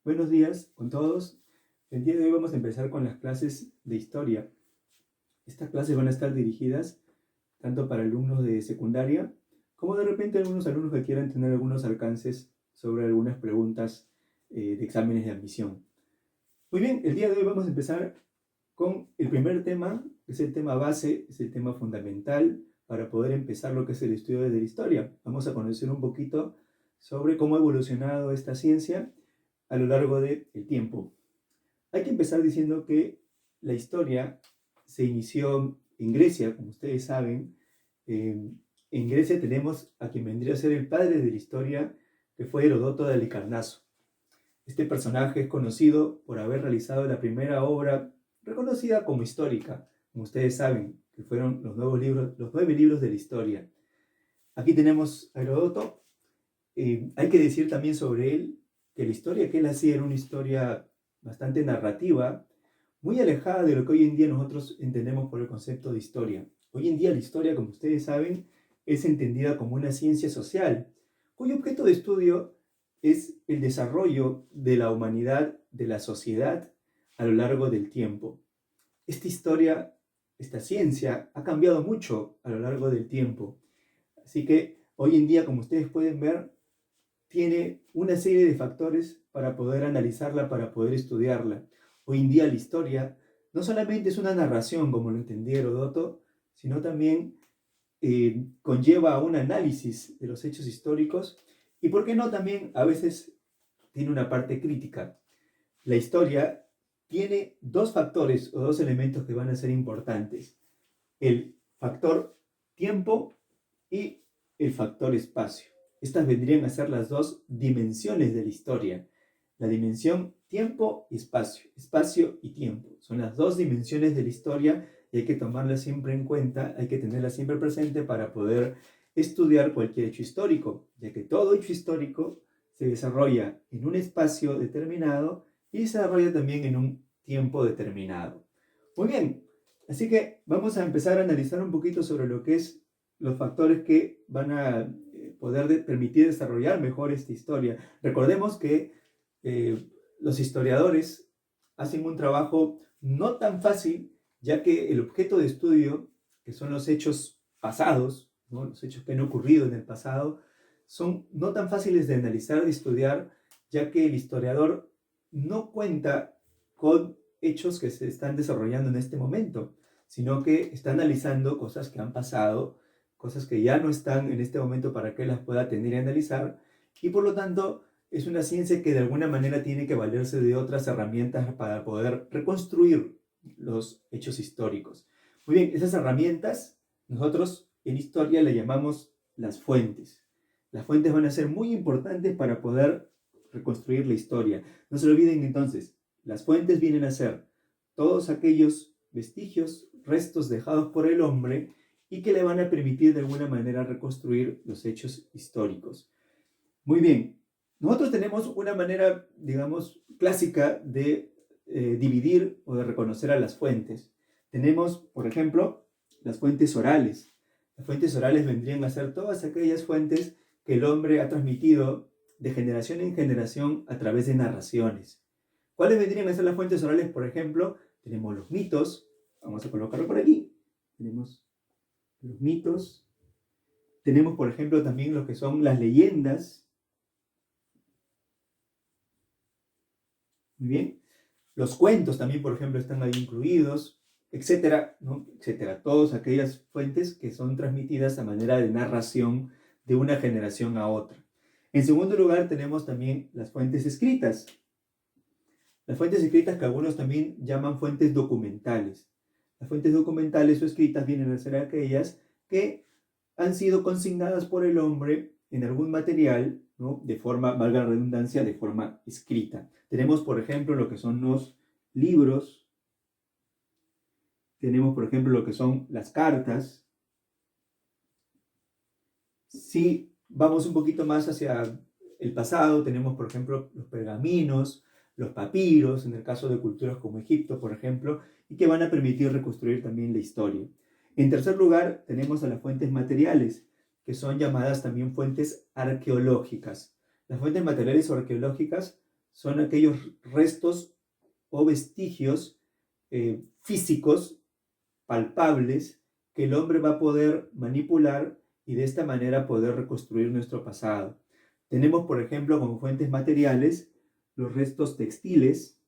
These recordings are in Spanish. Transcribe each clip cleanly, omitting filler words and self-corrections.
Buenos días con todos. El día de hoy vamos a empezar con las clases de historia. Estas clases van a estar dirigidas tanto para alumnos de secundaria como de repente algunos alumnos que quieran tener algunos alcances sobre algunas preguntas de exámenes de admisión. Muy bien, el día de hoy vamos a empezar con el primer tema, que es el tema base, es el tema fundamental para poder empezar lo que es el estudio de la historia. Vamos a conocer un poquito sobre cómo ha evolucionado esta ciencia a lo largo del tiempo. Hay que empezar diciendo que la historia se inició en Grecia, como ustedes saben. En Grecia tenemos a quien vendría a ser el padre de la historia, que fue Herodoto de Halicarnaso. Este personaje es conocido por haber realizado la primera obra reconocida como histórica, como ustedes saben, que fueron los 9 libros de la historia. Aquí tenemos a Herodoto. Hay que decir también sobre él que la historia que él hacía era una historia bastante narrativa, muy alejada de lo que hoy en día nosotros entendemos por el concepto de historia. Hoy en día la historia, como ustedes saben, es entendida como una ciencia social, cuyo objeto de estudio es el desarrollo de la humanidad, de la sociedad, a lo largo del tiempo. Esta historia, esta ciencia, ha cambiado mucho a lo largo del tiempo. Así que hoy en día, como ustedes pueden ver, tiene una serie de factores para poder analizarla, para poder estudiarla. Hoy en día la historia no solamente es una narración, como lo entendía Herodoto, sino también conlleva un análisis de los hechos históricos y, ¿por qué no?, también a veces tiene una parte crítica. La historia tiene dos factores o dos elementos que van a ser importantes: el factor tiempo y el factor espacio. Estas vendrían a ser las dos dimensiones de la historia. La dimensión tiempo y espacio. Espacio y tiempo. Son las dos dimensiones de la historia y hay que tomarlas siempre en cuenta, hay que tenerlas siempre presente para poder estudiar cualquier hecho histórico, ya que todo hecho histórico se desarrolla en un espacio determinado y se desarrolla también en un tiempo determinado. Muy bien, así que vamos a empezar a analizar un poquito sobre lo que es los factores que van a poder permitir desarrollar mejor esta historia. Recordemos que los historiadores hacen un trabajo no tan fácil, ya que el objeto de estudio, que son los hechos pasados, ¿no?, los hechos que han ocurrido en el pasado, son no tan fáciles de analizar, de estudiar, ya que el historiador no cuenta con hechos que se están desarrollando en este momento, sino que está analizando cosas que han pasado, cosas que ya no están en este momento para que las pueda tener y analizar, y por lo tanto es una ciencia que de alguna manera tiene que valerse de otras herramientas para poder reconstruir los hechos históricos. Muy bien, esas herramientas nosotros en historia le llamamos las fuentes. Las fuentes van a ser muy importantes para poder reconstruir la historia. No se olviden entonces, las fuentes vienen a ser todos aquellos vestigios, restos dejados por el hombre y que le van a permitir de alguna manera reconstruir los hechos históricos. Muy bien, nosotros tenemos una manera, digamos, clásica de dividir o de reconocer a las fuentes. Tenemos, por ejemplo, las fuentes orales. Las fuentes orales vendrían a ser todas aquellas fuentes que el hombre ha transmitido de generación en generación a través de narraciones. ¿Cuáles vendrían a ser las fuentes orales? Por ejemplo, tenemos los mitos. Vamos a colocarlo por aquí. Tenemos los mitos. Tenemos, por ejemplo, también lo que son las leyendas. Muy bien. Los cuentos también, por ejemplo, están ahí incluidos, etcétera, ¿no? Etcétera. Todas aquellas fuentes que son transmitidas a manera de narración de una generación a otra. En segundo lugar, tenemos también las fuentes escritas. Las fuentes escritas que algunos también llaman fuentes documentales. Las fuentes documentales o escritas vienen a ser aquellas que han sido consignadas por el hombre en algún material, ¿no?, de forma, valga la redundancia, de forma escrita. Tenemos, por ejemplo, lo que son los libros. Tenemos, por ejemplo, lo que son las cartas. Si vamos un poquito más hacia el pasado, tenemos, por ejemplo, los pergaminos, los papiros, en el caso de culturas como Egipto, por ejemplo, y que van a permitir reconstruir también la historia. En tercer lugar, tenemos a las fuentes materiales, que son llamadas también fuentes arqueológicas. Las fuentes materiales o arqueológicas son aquellos restos o vestigios físicos, palpables, que el hombre va a poder manipular y de esta manera poder reconstruir nuestro pasado. Tenemos, por ejemplo, como fuentes materiales, los restos textiles.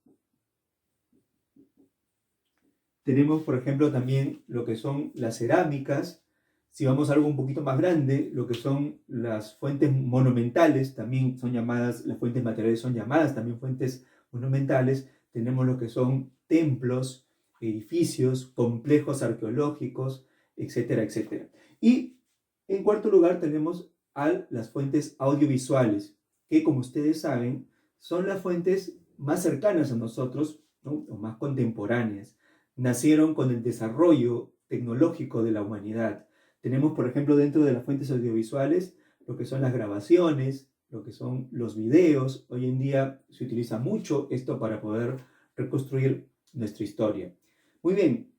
Tenemos, por ejemplo, también lo que son las cerámicas. Si vamos a algo un poquito más grande, lo que son las fuentes monumentales, también son llamadas, las fuentes materiales son llamadas también fuentes monumentales. Tenemos lo que son templos, edificios, complejos arqueológicos, etcétera, etcétera. Y en cuarto lugar tenemos a las fuentes audiovisuales, que como ustedes saben, son las fuentes más cercanas a nosotros, ¿no? O más contemporáneas. Nacieron con el desarrollo tecnológico de la humanidad. Tenemos, por ejemplo, dentro de las fuentes audiovisuales, lo que son las grabaciones, lo que son los videos. Hoy en día se utiliza mucho esto para poder reconstruir nuestra historia. Muy bien,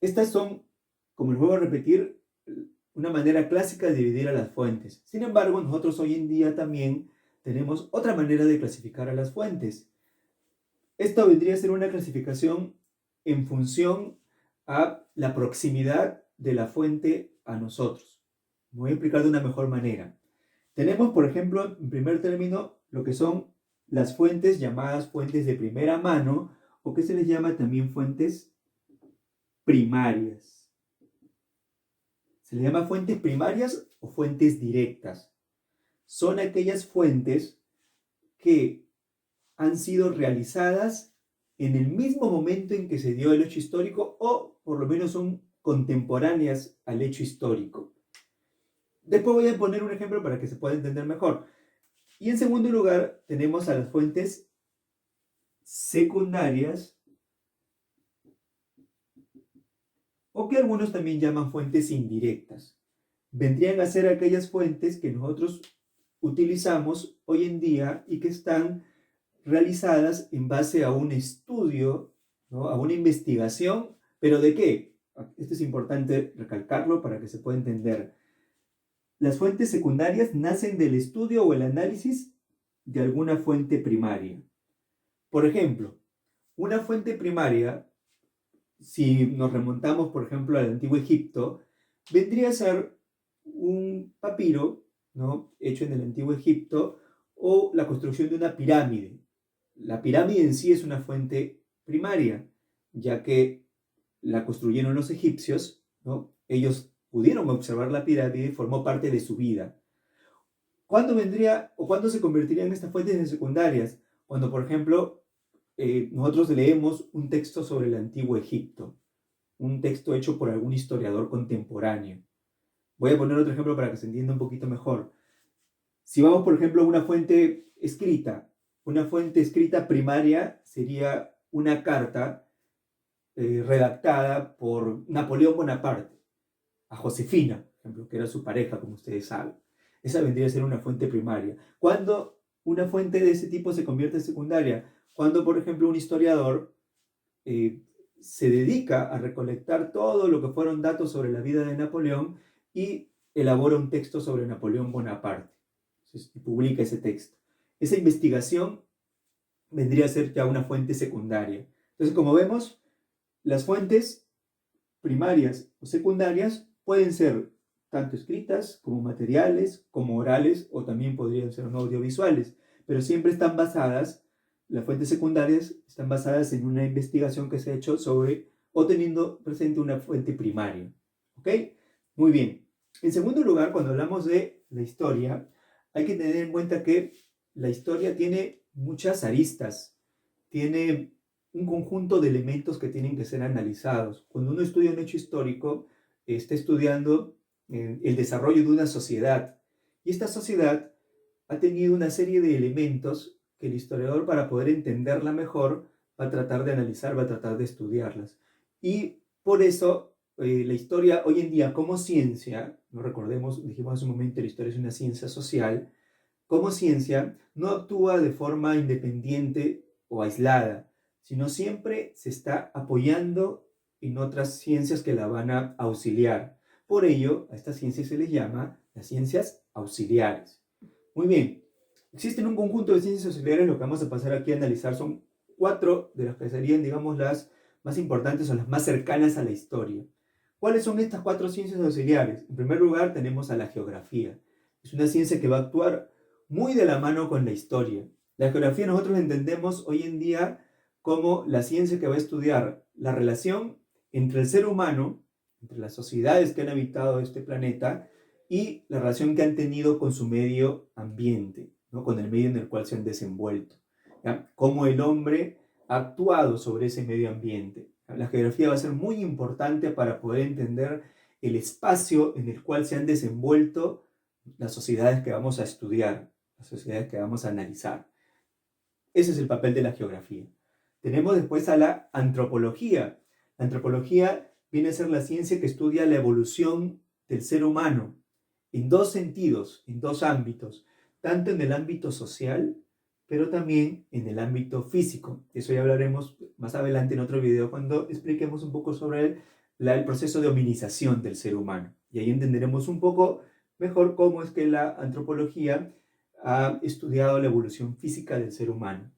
estas son, como les vuelvo a repetir, una manera clásica de dividir a las fuentes. Sin embargo, nosotros hoy en día también tenemos otra manera de clasificar a las fuentes. Esto vendría a ser una clasificación en función a la proximidad de la fuente a nosotros. Me voy a explicar de una mejor manera. Tenemos, por ejemplo, en primer término, lo que son las fuentes llamadas fuentes de primera mano, o que se les llama también fuentes primarias. Se les llama fuentes primarias o fuentes directas. Son aquellas fuentes que han sido realizadas en el mismo momento en que se dio el hecho histórico, o por lo menos son contemporáneas al hecho histórico. Después voy a poner un ejemplo para que se pueda entender mejor. Y en segundo lugar tenemos a las fuentes secundarias, o que algunos también llaman fuentes indirectas. Vendrían a ser aquellas fuentes que nosotros utilizamos hoy en día y que están realizadas en base a un estudio, ¿no? A una investigación, pero ¿de qué? Esto es importante recalcarlo para que se pueda entender. Las fuentes secundarias nacen del estudio o el análisis de alguna fuente primaria. Por ejemplo, una fuente primaria, si nos remontamos, por ejemplo, al antiguo Egipto, vendría a ser un papiro, ¿no? Hecho en el antiguo Egipto, o la construcción de una pirámide. La pirámide en sí es una fuente primaria, ya que la construyeron los egipcios, ¿no? Ellos pudieron observar la pirámide y formó parte de su vida. ¿Cuándo vendría o cuándo se convertirían estas fuentes en secundarias? Cuando, por ejemplo, nosotros leemos un texto sobre el antiguo Egipto, un texto hecho por algún historiador contemporáneo. Voy a poner otro ejemplo para que se entienda un poquito mejor. Si vamos, por ejemplo, a una fuente escrita primaria sería una carta redactada por Napoleón Bonaparte a Josefina, por ejemplo, que era su pareja, como ustedes saben. Esa vendría a ser una fuente primaria. ¿Cuándo una fuente de ese tipo se convierte en secundaria? Cuando, por ejemplo, un historiador se dedica a recolectar todo lo que fueron datos sobre la vida de Napoleón y elabora un texto sobre Napoleón Bonaparte. Entonces, y publica ese texto. Esa investigación vendría a ser ya una fuente secundaria. Entonces, como vemos, las fuentes primarias o secundarias pueden ser tanto escritas como materiales, como orales, o también podrían ser no audiovisuales, pero siempre están basadas, las fuentes secundarias están basadas en una investigación que se ha hecho sobre, o teniendo presente una fuente primaria. ¿Ok? Muy bien. En segundo lugar, cuando hablamos de la historia, hay que tener en cuenta que la historia tiene muchas aristas, tiene un conjunto de elementos que tienen que ser analizados. Cuando uno estudia un hecho histórico, está estudiando el desarrollo de una sociedad. Y esta sociedad ha tenido una serie de elementos que el historiador, para poder entenderla mejor, va a tratar de analizar, va a tratar de estudiarlas. Y por eso la historia hoy en día como ciencia, no recordemos, dijimos hace un momento, la historia es una ciencia social, como ciencia no actúa de forma independiente o aislada, sino siempre se está apoyando en otras ciencias que la van a auxiliar. Por ello, a estas ciencias se les llama las ciencias auxiliares. Muy bien, Existen un conjunto de ciencias auxiliares, lo que vamos a pasar aquí a analizar son 4 de las que serían, digamos, las más importantes o las más cercanas a la historia. ¿Cuáles son estas 4 ciencias auxiliares? En primer lugar, tenemos a la geografía. Es una ciencia que va a actuar muy de la mano con la historia. La geografía nosotros entendemos hoy en día como la ciencia que va a estudiar la relación entre el ser humano, entre las sociedades que han habitado este planeta, y la relación que han tenido con su medio ambiente, ¿no? Con el medio en el cual se han desenvuelto. ¿Ya? Cómo el hombre ha actuado sobre ese medio ambiente. La geografía va a ser muy importante para poder entender el espacio en el cual se han desenvuelto las sociedades que vamos a estudiar, las sociedades que vamos a analizar. Ese es el papel de la geografía. Tenemos después a la antropología. La antropología viene a ser la ciencia que estudia la evolución del ser humano en 2 sentidos, en 2 ámbitos, tanto en el ámbito social, pero también en el ámbito físico. Eso ya hablaremos más adelante en otro video cuando expliquemos un poco sobre el proceso de hominización del ser humano. Y ahí entenderemos un poco mejor cómo es que la antropología ha estudiado la evolución física del ser humano.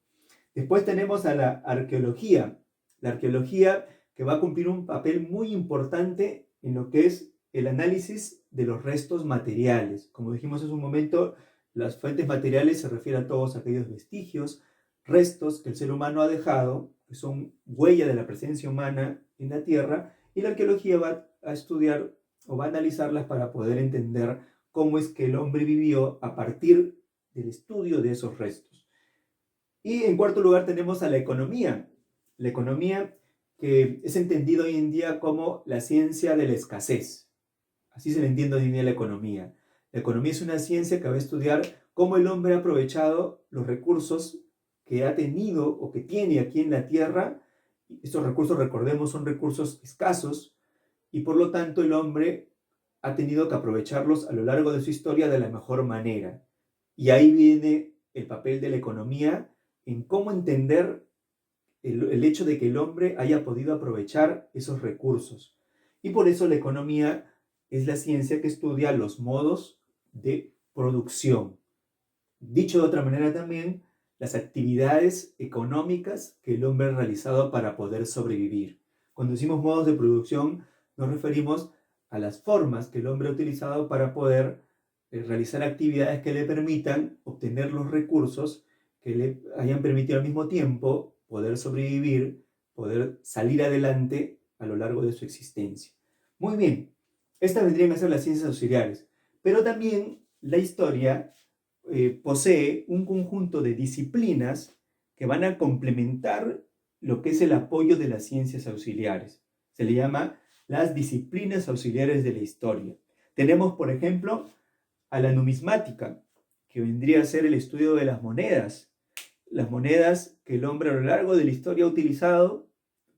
Después tenemos a la arqueología. La arqueología que va a cumplir un papel muy importante en lo que es el análisis de los restos materiales. Como dijimos hace un momento, las fuentes materiales se refieren a todos aquellos vestigios, restos que el ser humano ha dejado, que son huella de la presencia humana en la Tierra, y la arqueología va a estudiar o va a analizarlas para poder entender cómo es que el hombre vivió a partir del estudio de esos restos. Y en cuarto lugar tenemos a la economía. La economía que es entendida hoy en día como la ciencia de la escasez. Así se le entiende hoy en día la economía. La economía es una ciencia que va a estudiar cómo el hombre ha aprovechado los recursos que ha tenido o que tiene aquí en la Tierra. Estos recursos, recordemos, son recursos escasos y por lo tanto el hombre ha tenido que aprovecharlos a lo largo de su historia de la mejor manera. Y ahí viene el papel de la economía en cómo entender el hecho de que el hombre haya podido aprovechar esos recursos. Y por eso la economía es la ciencia que estudia los modos de producción. Dicho de otra manera también, las actividades económicas que el hombre ha realizado para poder sobrevivir. Cuando decimos modos de producción, nos referimos a las formas que el hombre ha utilizado para poder realizar actividades que le permitan obtener los recursos que le hayan permitido al mismo tiempo poder sobrevivir, poder salir adelante a lo largo de su existencia. Muy bien, estas vendrían a ser las ciencias auxiliares, pero también la historia posee un conjunto de disciplinas que van a complementar lo que es el apoyo de las ciencias auxiliares. Se le llama las disciplinas auxiliares de la historia. Tenemos, por ejemplo, a la numismática, que vendría a ser el estudio de las monedas que el hombre a lo largo de la historia ha utilizado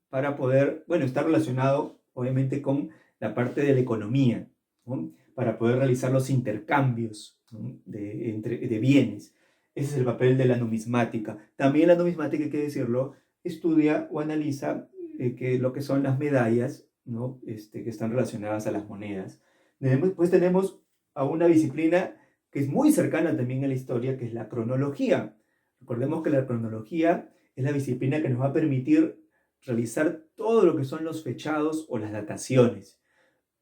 para poder, bueno, está relacionado obviamente con la parte de la economía, ¿no? Para poder realizar los intercambios, ¿no? de bienes. Ese es el papel de la numismática. También la numismática, hay que decirlo, estudia o analiza lo que son las medallas, ¿no? Que están relacionadas a las monedas. Después tenemos a una disciplina que es muy cercana también a la historia, que es la cronología. Recordemos que la cronología es la disciplina que nos va a permitir realizar todo lo que son los fechados o las dataciones,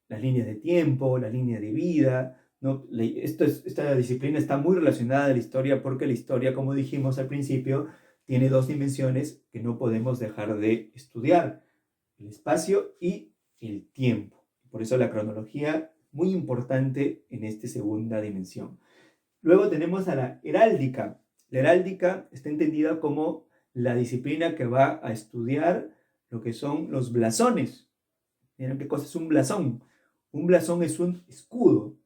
las líneas de tiempo, la línea de vida, ¿no? Esta disciplina está muy relacionada a la historia porque la historia, como dijimos al principio, tiene 2 dimensiones que no podemos dejar de estudiar, el espacio y el tiempo. Por eso la cronología, muy importante en esta segunda dimensión. Luego tenemos a la heráldica. La heráldica está entendida como la disciplina que va a estudiar lo que son los blasones. ¿Miren qué cosa es un blasón? Un blasón es un escudo.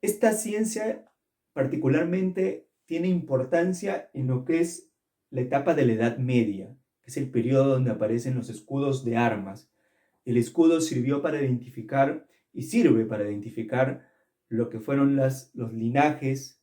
Esta ciencia particularmente tiene importancia en lo que es la etapa de la Edad Media, que es el periodo donde aparecen los escudos de armas. El escudo sirvió para identificar y sirve para identificar lo que fueron los linajes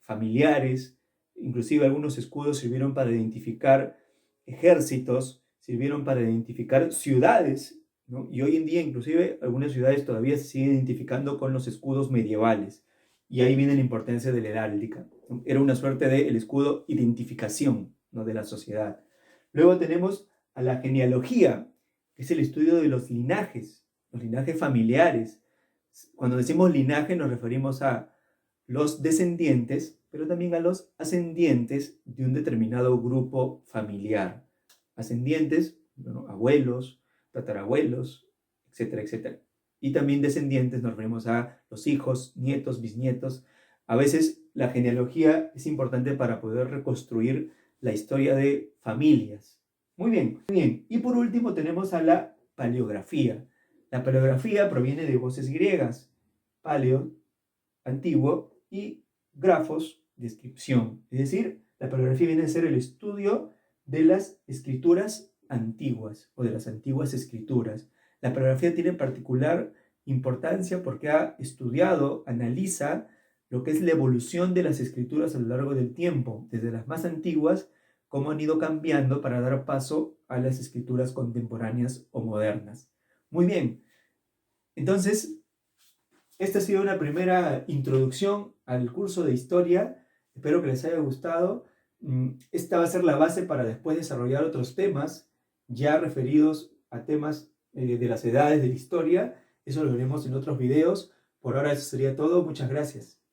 familiares, inclusive algunos escudos sirvieron para identificar ejércitos, sirvieron para identificar ciudades, ¿no? Y hoy en día inclusive algunas ciudades todavía se siguen identificando con los escudos medievales. Y ahí viene la importancia de la heráldica. Era una suerte de el escudo identificación, ¿no?, de la sociedad. Luego tenemos a la genealogía, que es el estudio de los linajes familiares. Cuando decimos linaje nos referimos a los descendientes, pero también a los ascendientes de un determinado grupo familiar. Ascendientes, bueno, abuelos, tatarabuelos, etcétera, etcétera. Y también descendientes nos referimos a los hijos, nietos, bisnietos. A veces la genealogía es importante para poder reconstruir la historia de familias. Muy bien, muy bien. Y por último tenemos a la paleografía. La paleografía proviene de voces griegas, paleo, antiguo, y grafos, descripción. Es decir, la paleografía viene a ser el estudio de las escrituras antiguas o de las antiguas escrituras. La paleografía tiene particular importancia porque ha estudiado, analiza lo que es la evolución de las escrituras a lo largo del tiempo, desde las más antiguas, cómo han ido cambiando para dar paso a las escrituras contemporáneas o modernas. Muy bien, entonces, esta ha sido una primera introducción al curso de historia. Espero que les haya gustado. Esta va a ser la base para después desarrollar otros temas ya referidos a temas de las edades de la historia. Eso lo veremos en otros videos. Por ahora eso sería todo. Muchas gracias.